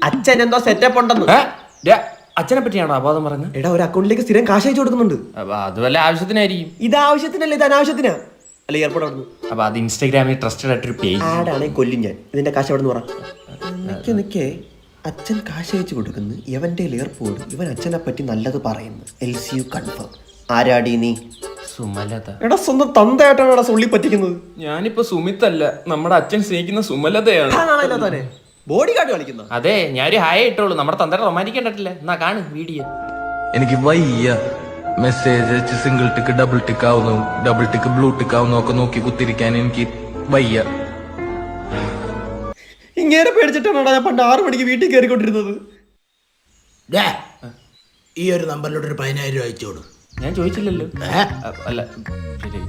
അച്ഛൻ എന്തോ സെറ്റപ്പ് ഉണ്ടെന്ന്. അച്ഛനെ പറ്റിയാണോ അബോധം പറഞ്ഞത്? എടാ ഒരു അക്കൗണ്ടിലേക്ക് സ്ഥിരം കാശ് അയച്ചു കൊടുക്കുന്നുണ്ട്. അത് വല്ല ആവശ്യത്തിനായിരിക്കും. ഇത് ആവശ്യത്തിനല്ല, ഇത് അനാവശ്യത്തിനാ. അല്ല എയർപോർട്ട് അവിടെ നിന്ന്. അപ്പൊ അത് ഇൻസ്റ്റാഗ്രാമിൽ ട്രസ്റ്റഡ് ആയിട്ടൊരു പേജ്. ആടാണെ കൊല്ലും ഞാൻ. ഇതിന്റെ കാശ് അവിടെ നിന്ന് പറ. നിക്കേ അച്ഛൻ കാശ് അയച്ചു കൊടുക്കുന്നു. ഇവന്റെ എയർപോർട്ട് ഇവൻ അച്ഛനെ പറ്റി നല്ലത് പറയുന്നു. LCU confirm. ആരാടി നീ? സുമലത. എടാ സ്വന്തം തന്തയായിട്ടാണ് എടാ സുള്ളി പറ്റിക്കുന്നത്. ഞാനിപ്പോ സുമിത് അല്ല, നമ്മുടെ അച്ഛൻ സ്നേഹിക്കുന്ന സുമലതയാണ്. ബോഡി ഗാർഡ് കളിക്കുന്നു. അതെ, ഞാനൊരു ഹായ് ഇട്ടോളൂ. നമ്മുടെ തന്തയുടെ റൊമാൻറ്റിക് കണ്ടിട്ടില്ല. എന്നാ കാണു വീഡിയോ. എനിക്ക് വയ്യ മെസ്സേജ് അയച്ച് സിംഗിൾ ടിക്ക് ഡബിൾ ടിക്ക് ആവുന്നു, ഡബിൾ ടിക്ക് ബ്ലൂ ടിക്ക് ആവുന്നു ഒക്കെ നോക്കി കുത്തിരിക്കാൻ എനിക്ക് വയ്യ. ഇങ്ങനെ പേടിച്ചിട്ടാണ് ഞാൻ പണ്ട് 6 മണിക്ക് വീട്ടിൽ കയറിക്കൊണ്ടിരുന്നത്. ഈ ഒരു നമ്പറിലോട്ട് ഒരു 10,000 രൂപ അയച്ചോളൂ. ഞാൻ ചോദിച്ചില്ലല്ലോ. അല്ല ശരി.